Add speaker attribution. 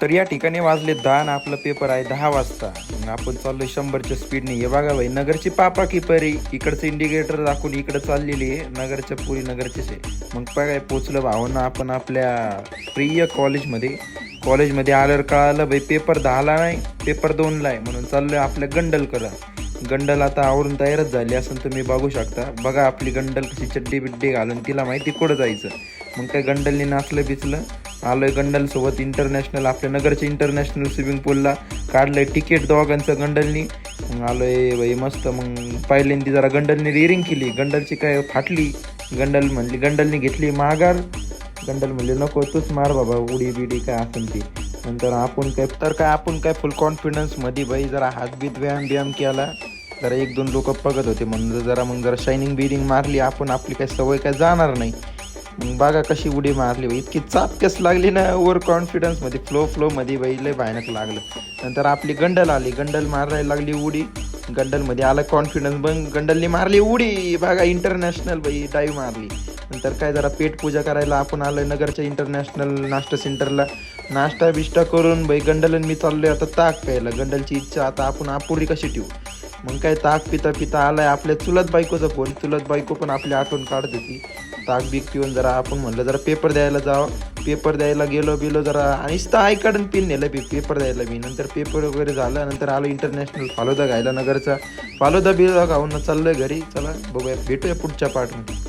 Speaker 1: तर या ठिकाणी वाजले 10 आणि आपला पेपर आहे 10 वाजता. मग आपण चाललोय 100च्या स्पीडने. हे बघा भाई, नगरची पापा किपरी इकडचं इंडिकेटर दाखवून इकडे चाललेली आहे. नगरच्या पुरी नगरचीच आहे. मग काय पोचलं भावना आपण आपल्या प्रिय कॉलेजमध्ये आल्यावर कळालं भाई पेपर 10ला नाही, पेपर 2ला आहे. म्हणून चाललोय आपल्या गंडलकडं. गंडल आता आवरून तयारच झाली असं तुम्ही बघू शकता. बघा आपली गंडल कशी चड्डी बिड्डी घालून, तिला माहिती कुठं जायचं. मग काय गंडलनी नाचलं बिचलं. आलोय गंडल सोबत इंटरनॅशनल, आपल्या नगरच्या इंटरनॅशनल स्विमिंग पूलला. काढलंय तिकीट दोघांचं गंडलनी. मग आलोय बाई मस्त. मग पहिल्यांदी जरा गंडलनी रिअरिंग केली. गंडलची काय फाटली. गंडल म्हणली, गंडलनी घेतली माघार. गंडल म्हणले नको तूच मार बाबा, उडी बिडी काय असेल ती. नंतर आपण काय फुल कॉन्फिडन्समध्ये बाई जरा हातबीत व्यायाम केला. जरा 1-2 लोक बघत होते म्हणून जरा शायनिंग बिनिंग मारली. आपण आपली काय सवय काय जाणार नाही. मग बघा कशी उडी मारली बाई, इतकी चापकेस लागली ना ओव्हर कॉन्फिडन्समध्ये, फ्लोमध्ये बाई लय भयानक लागलं. नंतर आपली गंडल आली. गंडल मारायला लागली उडी. गंडलमध्ये आला कॉन्फिडन्स. पण गंडलनी मारली उडी. बघा इंटरनॅशनल बाई डाईव्ह मारली. नंतर काय जरा पेटपूजा करायला आपण आलोय नगरच्या इंटरनॅशनल नाश्ता सेंटरला. नाश्ता बिष्टा करून बाई गंडलन मी चाललोय आता ताक प्यायला. गंडलची इच्छा आता आपण अपुरी कशी ठेवू. मग काय ताक पिता आलाय आपल्या चुलत बायकोचा फोन. चुलत बायको पण आपली आठवण काढत होती. ताक बीक पिऊन जरा आपण म्हणलं जरा पेपर द्यायला जावं. पेपर द्यायला गेलो जरा आणि आय कार्ड पिन नेलं पेपर द्यायला मी. नंतर पेपर वगैरे झालं. नंतर आलो इंटरनॅशनल फालुदा घ्यायला नगरचा. फालुदा बिलुदा खाऊन चाललोय घरी. चला बघूया, भेटूया पुढच्या पार्टमध्ये.